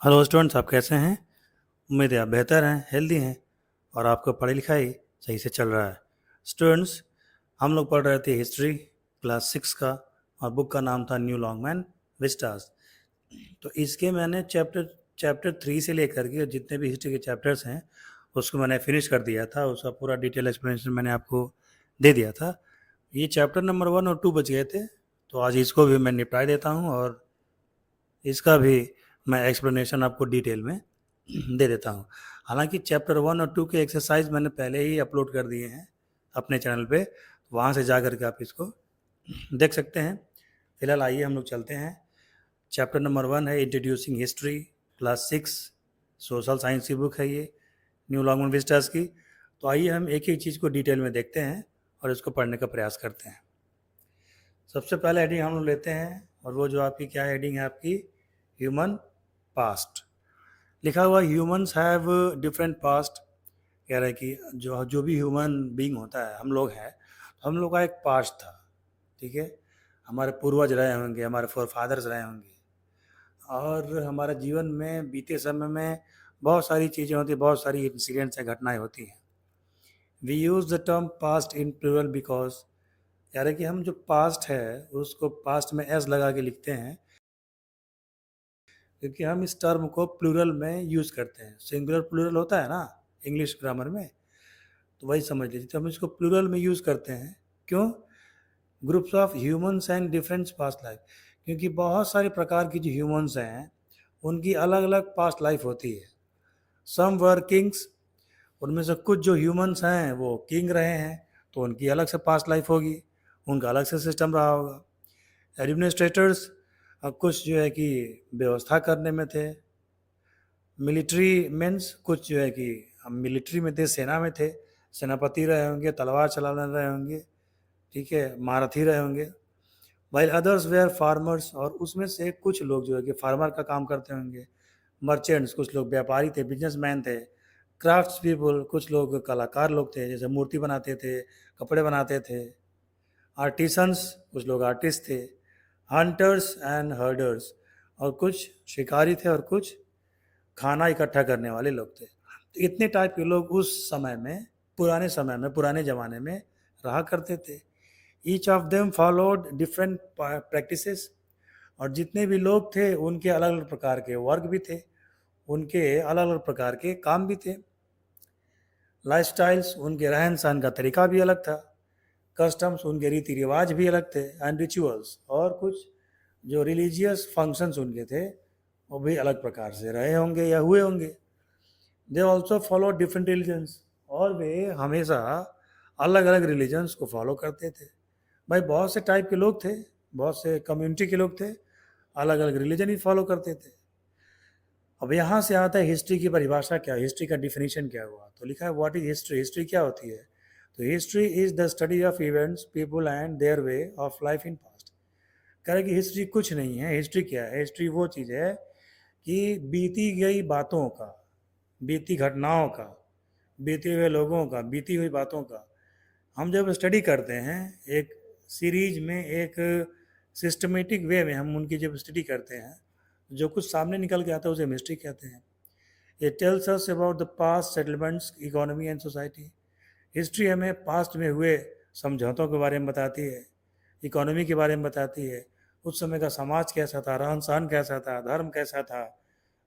Hello students, आप कैसे हैं? उम्मीद है आप बेहतर हैं, हेल्दी हैं और आपका पढ़ाई लिखाई सही से चल रहा है। स्टूडेंट्स, हम लोग पढ़ रहे थे हिस्ट्री क्लास 6 का और बुक का नाम था न्यू लॉन्गमैन विस्टास। तो इसके मैंने चैप्टर चैप्टर 3 से लेकर के जितने भी हिस्ट्री के चैप्टर्स हैं उसको मैंने फिनिश कर दिया था। उसका पूरा डिटेल एक्सप्लेनेशन मैंने आपको दे दिया था। ये चैप्टर नंबर 1 और 2 बच गए थे, तो आज इसको भी मैं निपटा देता हूँ और इसका भी मैं एक्सप्लेनेशन आपको डिटेल में दे देता हूँ। हालांकि चैप्टर 1 और 2 के एक्सरसाइज मैंने पहले ही अपलोड कर दिए हैं अपने चैनल पे, वहाँ से जा कर के आप इसको देख सकते हैं। फिलहाल आइए हम लोग चलते हैं। चैप्टर नंबर 1 है introducing history, class 6 social science की बुक है ये, न्यू लॉन्गमैन विस्टास की। तो आइए हम एक एक चीज़ को डिटेल में देखते हैं और इसको पढ़ने का प्रयास करते हैं। सबसे पहले हेडिंग हम लोग लेते हैं और वो जो आपकी क्या हेडिंग है आपकी, ह्यूमन पास्ट। लिखा हुआ ह्यूमंस हैव डिफरेंट पास्ट। कह रहा है कि जो जो भी ह्यूमन बीइंग होता है, हम लोग हैं, हम लोग का एक पास्ट था। ठीक है, हमारे पूर्वज रहे होंगे, हमारे फोर फादर्स रहे होंगे और हमारे जीवन में बीते समय में बहुत सारी चीज़ें होती, बहुत सारी इंसिडेंट्स या घटनाएं होती हैं। We use the term past in plural because, कह रहे कि हम जो पास्ट है उसको पास्ट में एस लगा के लिखते हैं क्योंकि हम इस टर्म को प्लूरल में यूज़ करते हैं। सिंगुलर प्लूरल होता है ना इंग्लिश ग्रामर में, तो वही समझ लीजिए। तो हम इसको प्लूरल में यूज़ करते हैं। क्यों? Groups of humans and different past life, क्योंकि बहुत सारे प्रकार की जो ह्यूमंस हैं उनकी अलग अलग पास्ट लाइफ होती है। सम वर किंग्स, उनमें से कुछ जो ह्यूमंस हैं वो किंग रहे हैं, तो उनकी अलग से पास्ट लाइफ होगी, उनका अलग से सिस्टम रहा होगा। एडमिनिस्ट्रेटर्स, कुछ जो है कि व्यवस्था करने में थे। मिलिट्री मीन्स कुछ जो है कि हम मिलिट्री में थे, सेना में थे, सेनापति रहे होंगे, तलवार चलाने रहे होंगे, ठीक है, महारथी रहे होंगे। वाइल अदर्स वेयर फार्मर्स, और उसमें से कुछ लोग जो है कि फार्मर का काम करते होंगे। मर्चेंट्स, कुछ लोग व्यापारी थे, बिजनेसमैन थे। क्राफ्ट्स पीपल, कुछ लोग कलाकार लोग थे, जैसे मूर्ति बनाते थे, कपड़े बनाते थे। आर्टिसंस, कुछ लोग आर्टिस्ट थे। हंटर्स एंड हर्डर्स, और कुछ शिकारी थे और कुछ खाना इकट्ठा करने वाले लोग थे। तो इतने टाइप के लोग उस समय में, पुराने समय में, पुराने ज़माने में रहा करते थे। Each of them followed different practices, और जितने भी लोग थे उनके अलग अलग प्रकार के वर्क भी थे, उनके अलग अलग प्रकार के काम भी थे। लाइफ स्टाइल्स, उनके रहन सहन का तरीका भी अलग था। कस्टम्स, उनके रीति रिवाज भी अलग थे। एंड रिचुअल्स, और कुछ जो रिलीजियस फंक्शंस उनके थे वो भी अलग प्रकार से रहे होंगे या हुए होंगे। They also follow different religions, और वे हमेशा अलग अलग रिलीजन्स को फॉलो करते थे। भाई बहुत से टाइप के लोग थे, बहुत से कम्युनिटी के लोग थे, अलग अलग रिलीजन ही फॉलो करते थे। अब यहाँ से आता है हिस्ट्री की परिभाषा क्या, हिस्ट्री का डिफिनीशन क्या हुआ। तो लिखा है व्हाट इज हिस्ट्री। हिस्ट्री क्या होती है? तो history is the study of events, people and their way of life in past. कह रहे कि हिस्ट्री कुछ नहीं है। हिस्ट्री क्या है? हिस्ट्री वो चीज़ है कि बीती गई बातों का, बीती घटनाओं का, बीते हुए लोगों का, बीती हुई बातों का हम जब स्टडी करते हैं एक सीरीज में, एक सिस्टमेटिक वे में हम उनकी जब स्टडी करते हैं, जो कुछ सामने निकल के आता है उसे हिस्ट्री कहते हैं। It tells us about the past settlements, economy and society. History हमें पास्ट में हुए समझौतों के बारे में बताती है, इकोनॉमी के बारे में बताती है, उस समय का समाज कैसा था, रहन सहन कैसा था, धर्म कैसा था,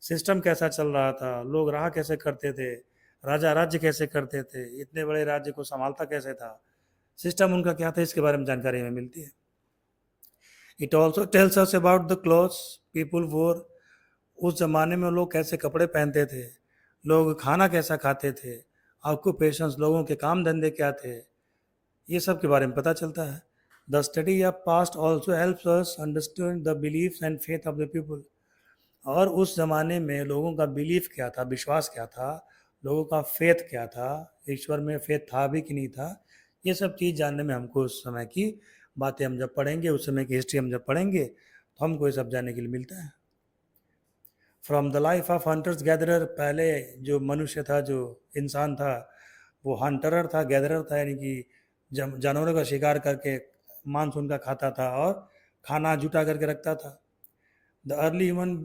सिस्टम कैसा चल रहा था, लोग रहा कैसे करते थे, राजा राज्य कैसे करते थे, इतने बड़े राज्य को संभालता कैसे था, सिस्टम उनका क्या था, इसके बारे में जानकारी हमें मिलती है। It also tells us about the clothes people वोर। उस ज़माने में लोग कैसे कपड़े पहनते थे, लोग खाना कैसा खाते थे, ऑक्यूपेशंस, लोगों के काम धंधे क्या थे, ये सब के बारे में पता चलता है। The study of past also helps us understand the beliefs and faith of the people. और उस ज़माने में लोगों का बिलीफ क्या था, विश्वास क्या था, लोगों का फेथ क्या था, ईश्वर में फेथ था भी कि नहीं था, ये सब चीज़ जानने में हमको उस समय की बातें हम जब पढ़ेंगे, उस समय की हिस्ट्री हम जब पढ़ेंगे तो हमको ये सब जानने के लिए मिलता है। From the life of hunters gatherer, पहले जो मनुष्य था, जो इंसान था, वो हंटरर था, गैदरर था, यानी कि जानवरों का शिकार करके मांस उनका खाता था और खाना जुटा करके रखता था। The early human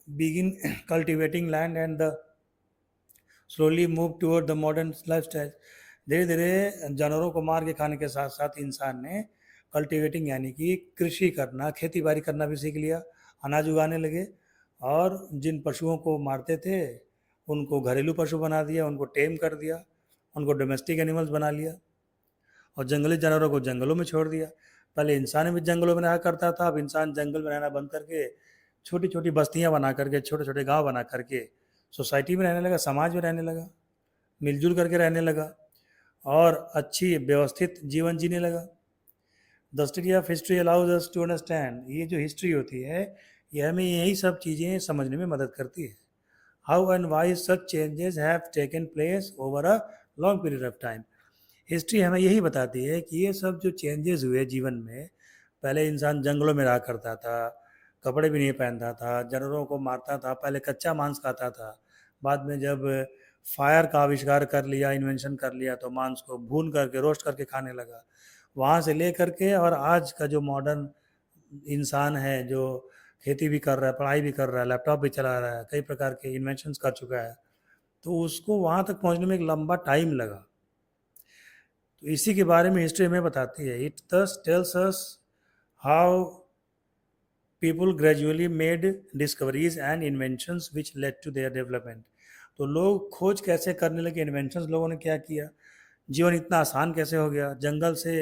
begin cultivating land and the slowly move toward the modern lifestyle. धीरे धीरे जानवरों को मार के खाने के साथ साथ इंसान ने कल्टीवेटिंग यानी कि कृषि करना, खेती बाड़ी करना भी सीख लिया, अनाज उगाने लगे और जिन पशुओं को मारते थे उनको घरेलू पशु बना दिया, उनको टेम कर दिया, उनको डोमेस्टिक एनिमल्स बना लिया और जंगली जानवरों को जंगलों में छोड़ दिया। पहले इंसान भी जंगलों में रहा करता था, अब इंसान जंगल में रहना बंद करके छोटी छोटी बस्तियां बना करके, छोटे छोटे गांव बना करके सोसाइटी में रहने लगा, समाज में रहने लगा, मिलजुल करके रहने लगा और अच्छी व्यवस्थित जीवन जीने लगा। The study of history allows us to understand, ये जो हिस्ट्री होती है ये हमें यही सब चीज़ें समझने में मदद करती है। How and why such changes have taken place over a long period of time. History हमें यही बताती है कि ये सब जो चेंजेस हुए जीवन में, पहले इंसान जंगलों में रहा करता था, कपड़े भी नहीं पहनता था, जानवरों को मारता था, पहले कच्चा मांस खाता था, बाद में जब फायर का आविष्कार कर लिया, इन्वेंशन कर लिया तो मांस को भून करके रोस्ट करके खाने लगा। वहाँ से ले करके और आज का जो मॉडर्न इंसान है, जो खेती भी कर रहा है, पढ़ाई भी कर रहा है, लैपटॉप भी चला रहा है, कई प्रकार के इन्वेंशंस कर चुका है, तो उसको वहाँ तक पहुँचने में एक लंबा टाइम लगा। तो इसी के बारे में हिस्ट्री हमें बताती है। It thus tells us how people gradually made discoveries and inventions which led to their development. तो लोग खोज कैसे करने लगे, इन्वेंशंस लोगों ने क्या किया, जीवन इतना आसान कैसे हो गया, जंगल से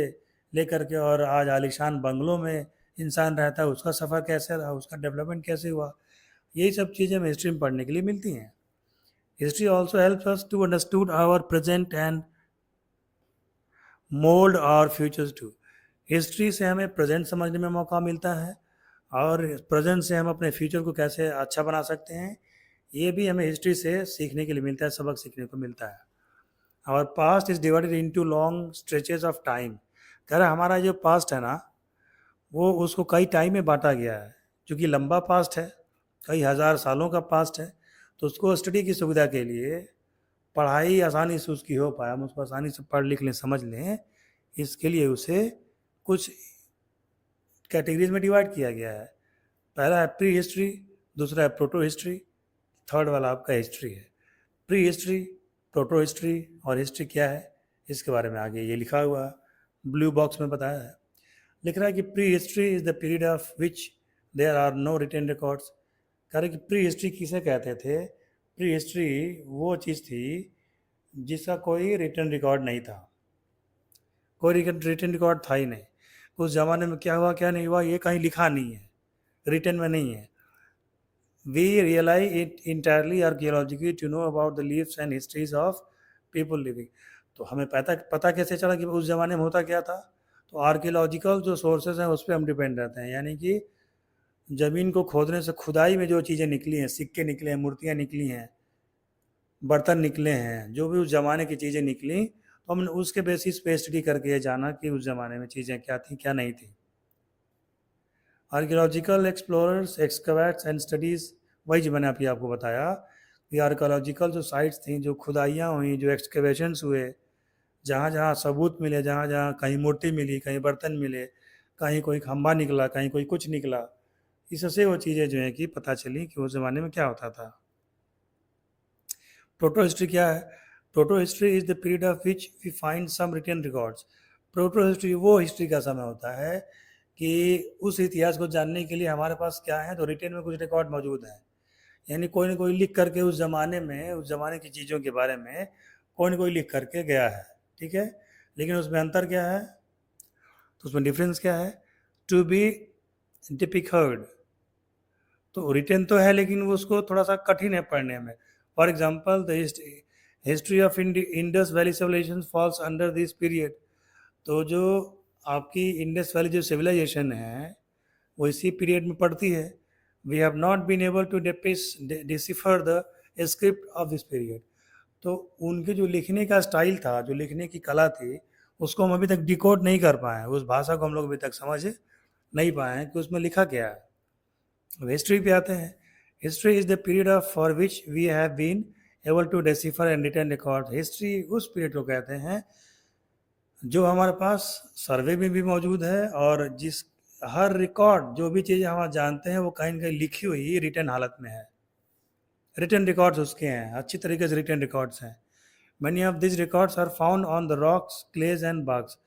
लेकर के और आज आलीशान बंगलों में इंसान रहता है, उसका सफ़र कैसे रहा, उसका डेवलपमेंट कैसे हुआ, यही सब चीज़ें हमें हिस्ट्री में पढ़ने के लिए मिलती हैं। History also helps us to understood our present and mould our futures too. History से हमें प्रेजेंट समझने में मौका मिलता है और प्रेजेंट से हम अपने फ्यूचर को कैसे अच्छा बना सकते हैं, ये भी हमें हिस्ट्री से सीखने के लिए मिलता है, सबक सीखने को मिलता है। Our past is divided into long stretches of time. कह रहा हमारा जो पास्ट है ना, वो उसको कई टाइम में बांटा गया है, क्योंकि लंबा पास्ट है, कई हज़ार सालों का पास्ट है, तो उसको स्टडी की सुविधा के लिए पढ़ाई आसानी से उसकी हो पाए, हम उसको आसानी से पढ़ लिख लें, समझ लें, इसके लिए उसे कुछ कैटेगरीज में डिवाइड किया गया है। पहला है प्री हिस्ट्री, दूसरा है प्रोटो हिस्ट्री, थर्ड वाला आपका हिस्ट्री है। प्री हिस्ट्री, प्रोटो हिस्ट्री और हिस्ट्री क्या है इसके बारे में आगे ये लिखा हुआ है, ब्लू बॉक्स में बताया है। लिख रहा है कि prehistory is the period of which there are no written records. कह रहे कि प्री हिस्ट्री किसे कहते थे, प्री हिस्ट्री वो चीज़ थी जिसका कोई रिटन रिकॉर्ड नहीं था, कोई रिटन रिकॉर्ड था ही नहीं, उस ज़माने में क्या हुआ क्या नहीं हुआ ये कहीं लिखा नहीं है, रिटन में नहीं है। We rely it entirely archaeologically to know about the lives and histories of people living। तो हमें पता कैसे चला कि उस ज़माने में होता क्या था, तो आर्कियोलॉजिकल जो सोर्सेज हैं उस पर हम डिपेंड रहते हैं, यानी कि ज़मीन को खोदने से खुदाई में जो चीज़ें निकली हैं, सिक्के निकले हैं, मूर्तियाँ निकली हैं, बर्तन निकले हैं, जो भी उस ज़माने की चीज़ें निकली, तो हमने उसके बेसिस पे स्टडी करके ये जाना कि उस ज़माने में चीज़ें क्या थी क्या नहीं थी। आर्कियोलॉजिकल एक्सप्लोरर्स एक्सकवेट्स एंड स्टडीज़, वही जो मैंने अभी आपको बताया कि आर्कियोलॉजिकल जो साइट्स थी, जो खुदाइयाँ हुई, जो एक्सकवेशंस हुए, जहाँ जहाँ सबूत मिले, जहाँ जहाँ कहीं मूर्ति मिली, कहीं बर्तन मिले, कहीं कोई खंबा निकला, कहीं कोई कुछ निकला, इससे वो चीज़ें जो हैं कि पता चली कि उस ज़माने में क्या होता था। प्रोटो हिस्ट्री क्या है, protohistory is the period of which we find some written records. Protohistory वो हिस्ट्री का समय होता है कि उस इतिहास को जानने के लिए हमारे पास क्या है, तो रिटन में कुछ रिकॉर्ड मौजूद हैं, यानी कोई ना कोई लिख करके उस ज़माने में, उस ज़माने की चीज़ों के बारे में कोई ना कोई लिख करके गया है, ठीक है। लेकिन उसमें अंतर क्या है, तो उसमें डिफरेंस क्या है, टू बी डिपिक्टेड, तो रिटन तो है लेकिन वो उसको थोड़ा सा कठिन है पढ़ने में। For example the history of Indus valley civilisation falls under this period. तो जो आपकी इंडस वैली जो सिविलाइजेशन है वो इसी पीरियड में पड़ती है। We have not been able to decipher the script of this period. तो उनके जो लिखने का स्टाइल था, जो लिखने की कला थी, उसको हम अभी तक डिकोड नहीं कर पाए हैं, उस भाषा को हम लोग अभी तक समझ नहीं पाए हैं कि उसमें लिखा क्या है। अब हिस्ट्री पे आते हैं। History is the period of for which we have been able to decipher and written record. History उस पीरियड को कहते हैं जो हमारे पास सर्वे में भी मौजूद है और जिस हर रिकॉर्ड, जो भी चीज़ें हम जानते हैं वो कहीं ना कहीं लिखी हुई रिटन हालत में है। रिटन रिकॉर्ड्स उसके हैं, अच्छी तरीके से रिटन रिकॉर्ड्स हैं। Many of this records are found on the rocks, clays and bags.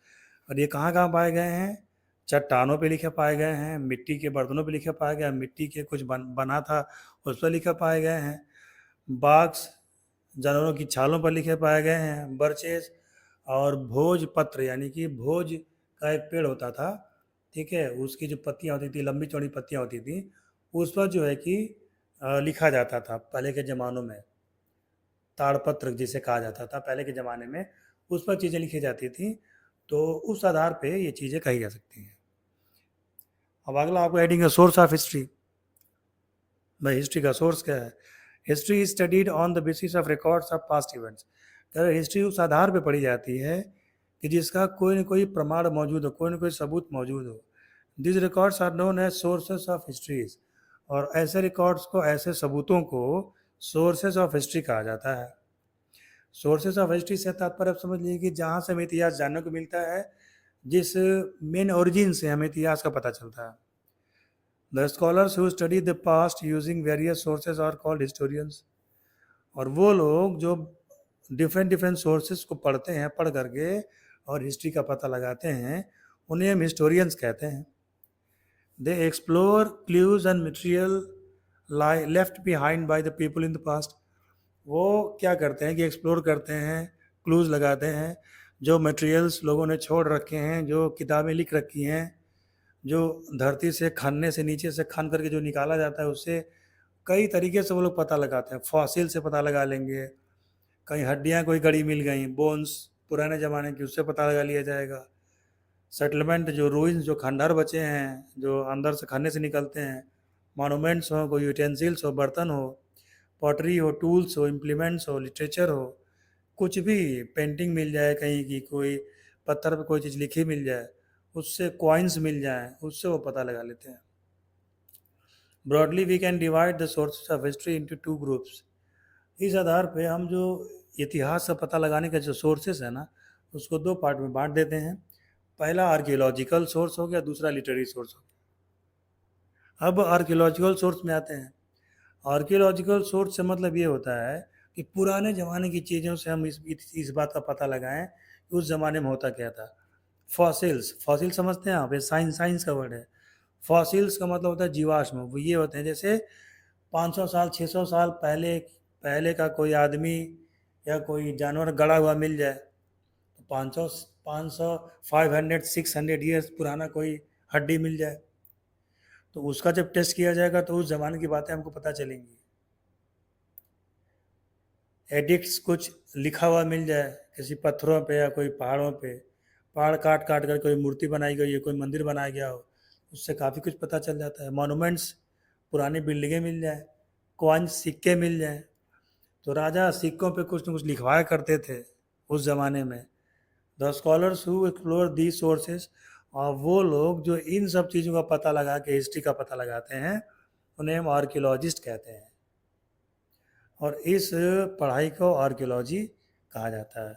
और ये कहाँ कहाँ पाए गए हैं? चट्टानों पे लिखे पाए गए हैं, मिट्टी के बर्तनों पे लिखे पाए गए हैं, मिट्टी के कुछ बना था उस पर लिखे पाए गए हैं, बाग्स जानवरों की छालों पर लिखे पाए गए हैं, बर्चेस और भोजपत्र यानी कि भोज का एक पेड़ होता था, ठीक है, उसकी जो पत्तियाँ होती थी, लंबी चौड़ी पत्तियाँ होती थी, उस पर जो है कि लिखा जाता था पहले के ज़मानों में, ताड़पत्र जिसे कहा जाता था पहले के ज़माने में, उस पर चीज़ें लिखी जाती थी, तो उस आधार पे ये चीज़ें कही जा सकती हैं। अब अगला आपको एडिंग सोर्स ऑफ हिस्ट्री। भाई हिस्ट्री का सोर्स क्या है? History is studied on the basis of records of past events. History उस आधार पे पढ़ी जाती है कि जिसका कोई न कोई प्रमाण मौजूद हो, कोई न कोई सबूत मौजूद हो। This records are known as sources of histories. और ऐसे रिकॉर्ड्स को, ऐसे सबूतों को सोर्सेस ऑफ हिस्ट्री कहा जाता है। सोर्सेस ऑफ हिस्ट्री से तात्पर्य आप समझ लीजिए कि जहाँ से हमें इतिहास जानने को मिलता है, जिस मेन ओरिजिन से हमें इतिहास का पता चलता है। The scholars who study the past using various sources are called historians। और वो लोग जो डिफरेंट डिफरेंट सोर्सेस को पढ़ते हैं, पढ़ करके और हिस्ट्री का पता लगाते हैं, उन्हें हम हिस्टोरियंस कहते हैं। दे explore clues and material left behind by the people in the past. वो क्या करते हैं कि एक्सप्लोर करते हैं, क्लूज लगाते हैं, जो मटेरियल्स लोगों ने छोड़ रखे हैं, जो किताबें लिख रखी हैं, जो धरती से खनने से, नीचे से खन करके जो निकाला जाता है, उससे कई तरीके से वो लोग पता लगाते हैं। फॉसिल से पता लगा लेंगे, कहीं हड्डियाँ कोई गड़ी मिल गई, बोन्स पुराने ज़माने की, उससे पता लगा लिया जाएगा। सेटलमेंट जो रूइंस, जो खंडहर बचे हैं, जो अंदर से खनने से निकलते हैं, मॉन्यूमेंट्स हो, कोई यूटेंसिल्स हो, बर्तन हो, पॉटरी हो, टूल्स हो, इम्प्लीमेंट्स हो, लिटरेचर हो, कुछ भी, पेंटिंग मिल जाए कहीं की, कोई पत्थर पे कोई चीज़ लिखी मिल जाए, उससे कॉइन्स मिल जाएं, उससे वो पता लगा लेते हैं। Broadly we can divide the sources of history into two groups. इस आधार पे हम जो इतिहास का पता लगाने के जो सोर्सेस है ना, उसको दो पार्ट में बांट देते हैं। पहला आर्कियोलॉजिकल सोर्स हो गया, दूसरा लिटरेरी सोर्स हो गया। अब आर्कियोलॉजिकल सोर्स में आते हैं। आर्कियोलॉजिकल सोर्स से मतलब ये होता है कि पुराने ज़माने की चीज़ों से हम इस बात का पता लगाएं कि उस ज़माने में होता क्या था। फॉसिल्स, फॉसिल समझते हैं आप? ये साइंस का वर्ड है। फॉसिल्स का मतलब होता है जीवाश्म। वो ये होते हैं जैसे 500 साल, 600 साल पहले पहले का कोई आदमी या कोई जानवर गड़ा हुआ मिल जाए, तो 500 500 600 ईयर्स पुराना कोई हड्डी मिल जाए, तो उसका जब टेस्ट किया जाएगा तो उस ज़माने की बातें हमको पता चलेंगी। एडिक्ट्स कुछ लिखा हुआ मिल जाए किसी पत्थरों पे या कोई पहाड़ों पे, पहाड़ काट काट कर कोई मूर्ति बनाई गई है, कोई मंदिर बनाया गया हो, उससे काफ़ी कुछ पता चल जाता है। मॉन्यूमेंट्स, पुरानी बिल्डिंगें मिल जाए, कॉइन्स, सिक्के मिल जाएँ, तो राजा सिक्कों पे कुछ न कुछ लिखवाया करते थे उस ज़माने में। The scholars who explore the sources, और वो लोग जो इन सब चीज़ों का पता लगा के हिस्ट्री का पता लगाते हैं, उन्हें हम आर्कियोलॉजिस्ट कहते हैं। और इस पढ़ाई को आर्कियोलॉजी कहा जाता है।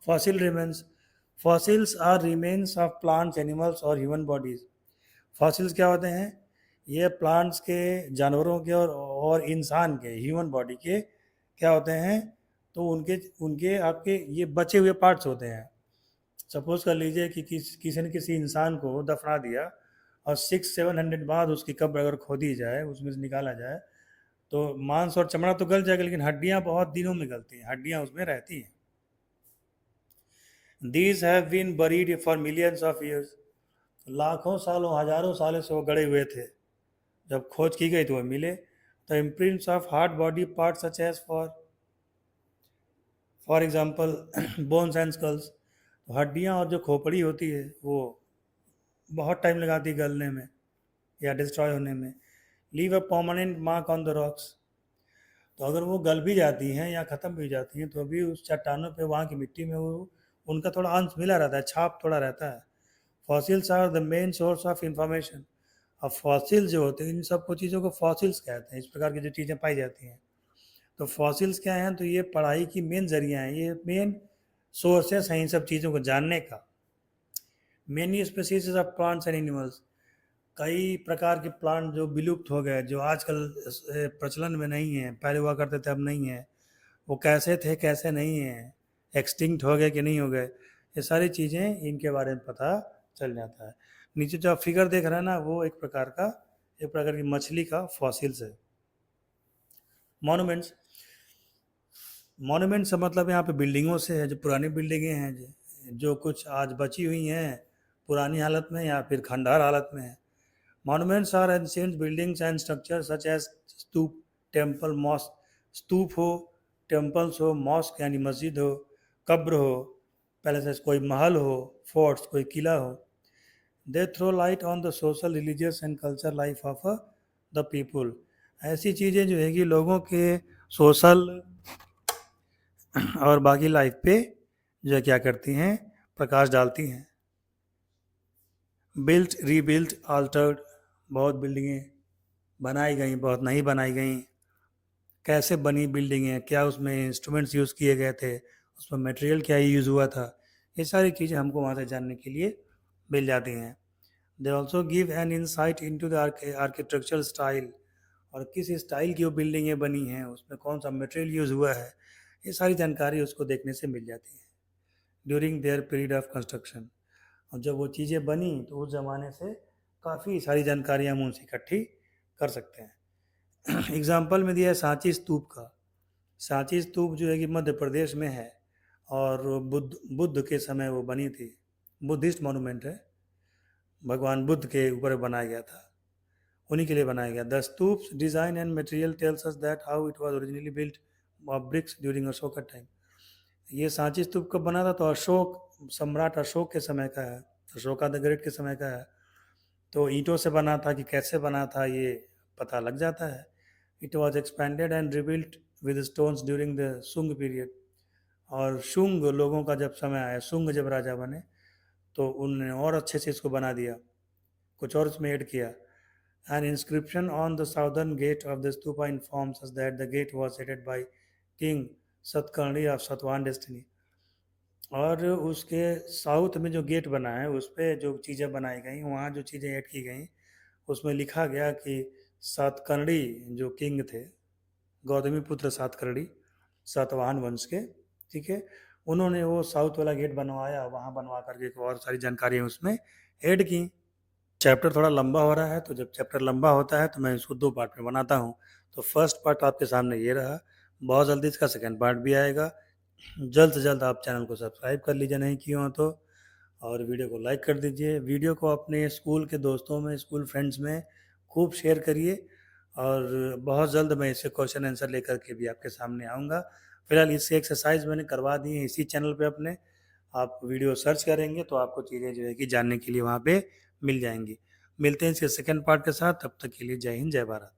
Fossil remains, fossils are remains of plants, animals और ह्यूमन बॉडीज़। फॉसिल्स क्या होते हैं? ये प्लांट्स के, जानवरों के और इंसान के, ह्यूमन बॉडी के क्या होते हैं? तो उनके उनके आपके ये बचे हुए पार्ट्स होते हैं। सपोज कर लीजिए कि किसी ने किसी इंसान को दफना दिया और 600-700 बाद उसकी कब्र अगर खोदी जाए, उसमें से निकाला जाए, तो मांस और चमड़ा तो गल जाएगा, लेकिन हड्डियां बहुत दिनों में गलती हैं, हड्डियां उसमें रहती हैं। These have been buried for millions of years. लाखों सालों, हजारों सालों से वो गड़े हुए थे, जब खोज की गई तो वो मिले। The imprints of hard body part such as for example bones and skulls. हड्डियाँ और जो खोपड़ी होती है वो बहुत टाइम लगाती है गलने में या डिस्ट्रॉय होने में। Leave a permanent mark on the rocks. तो अगर वो गल भी जाती हैं या ख़त्म भी हो जाती हैं, तो भी उस चट्टानों पे, वहाँ की मिट्टी में वो उनका थोड़ा अंश मिला रहता है, छाप थोड़ा रहता है। Fossils are the main source of information. अब फॉसिल्स जो होते हैं, इन सब को चीज़ों को फॉसिल्स कहते हैं, इस प्रकार की जो चीज़ें पाई जाती हैं। तो फॉसिल्स क्या हैं? तो ये पढ़ाई की मेन जरिया हैं, ये मेन सोर्सेस हैं इन सब चीज़ों को जानने का। Many species of plants and animals. कई प्रकार के प्लांट जो विलुप्त हो गए, जो आजकल प्रचलन में नहीं है, पहले हुआ करते थे अब नहीं है, वो कैसे थे कैसे नहीं हैं, एक्सटिंक्ट हो गए कि नहीं हो गए, ये सारी चीज़ें इनके बारे में पता चल जाता है। नीचे जो आप फिगर देख रहे हैं ना, वो एक प्रकार की मछली का फॉसिल्स है। मॉन्यूमेंट्स, मॉन्यूमेंट से मतलब यहाँ पे बिल्डिंगों से है, जो पुरानी बिल्डिंगें हैं, जो कुछ आज बची हुई हैं पुरानी हालत में या फिर खंडहर हालत में है। Monuments are ancient buildings and structure such as stupa, temple, mosque. Stupa हो, टेम्पल्स हो, मॉस्क यानी मस्जिद हो, कब्र हो, पैलेसेस कोई महल हो, फोर्ट्स कोई किला हो। They throw light on the social, religious and culture life of the people. ऐसी चीज़ें जो है कि लोगों के सोशल और बाकी लाइफ पे जो है क्या करती हैं, प्रकाश डालती हैं। बिल्ट, रीबिल्ट, आल्टर्ड, बहुत बिल्डिंगें बनाई गई, बहुत नहीं बनाई गई, कैसे बनी बिल्डिंगें, क्या उसमें इंस्ट्रूमेंट्स यूज़ किए गए थे, उसमें मटेरियल क्या यूज़ हुआ था, ये सारी चीज़ें हमको वहाँ से जानने के लिए मिल जाती हैं। They also give an insight into the architectural style, और किस स्टाइल की वो बिल्डिंगें बनी हैं, उसमें कौन सा मटेरियल यूज़ हुआ है, ये सारी जानकारी उसको देखने से मिल जाती है during their period of construction. और जब वो चीज़ें बनी तो उस ज़माने से काफ़ी सारी जानकारियाँ हम उनसे इकट्ठी कर सकते हैं। एग्जाम्पल में दिया है सांची स्तूप का। सांची स्तूप जो है कि मध्य प्रदेश में है, और बुद्ध बुद्ध के समय वो बनी थी, बुद्धिस्ट मॉन्यूमेंट है, भगवान बुद्ध के ऊपर बनाया गया था, उन्हीं के लिए बनाया गया। The stupas design and material tells us that how it was originally built of BRICS during Ashoka time. ये सांची स्तूप कब बना था, तो अशोक, सम्राट अशोक के समय का है, अशोका द ग्रेट के समय का है। तो ईंटों से बना था कि कैसे बना था ये पता लग जाता है। It was expanded and rebuilt with stones during the Shunga period. और शुंग लोगों का जब समय आया, शुंग जब राजा बने, तो उन्होंने और अच्छे से इसको बना दिया, कुछ और इसमें ऐड किया। An inscription on the southern gate of the stupa informs us that the gate was headed by king Satakarni of Satavahana dynasty. और उसके साउथ में जो गेट बना है, उस पर जो चीज़ें बनाई गई, वहाँ जो चीज़ें ऐड की गई, उसमें लिखा गया कि सातकर्णी जो किंग थे, गौतमी पुत्र सातकर्णी, सातवाहन वंश के, ठीक है, उन्होंने वो साउथ वाला गेट बनवाया, वहाँ बनवा करके और सारी जानकारियाँ उसमें ऐड की। चैप्टर थोड़ा लंबा हो रहा है, तो जब चैप्टर लंबा होता है तो मैं इसको 2 पार्ट में बनाता हूँ। तो फर्स्ट पार्ट आपके सामने ये रहा, बहुत जल्दी इसका सेकंड पार्ट भी आएगा। जल्द से जल्द आप चैनल को सब्सक्राइब कर लीजिए नहीं किए हो तो, और वीडियो को लाइक कर दीजिए। वीडियो को अपने स्कूल के दोस्तों में, स्कूल फ्रेंड्स में खूब शेयर करिए, और बहुत जल्द मैं इससे क्वेश्चन आंसर लेकर के भी आपके सामने आऊँगा। फिलहाल इससे एक्सरसाइज मैंने करवा दी है इसी चैनल पे अपने, आप वीडियो सर्च करेंगे तो आपको चीज़ें जो है कि जानने के लिए वहाँ पे मिल जाएंगी। मिलते हैं इसके सेकंड पार्ट के साथ, तब तक के लिए जय हिंद, जय भारत।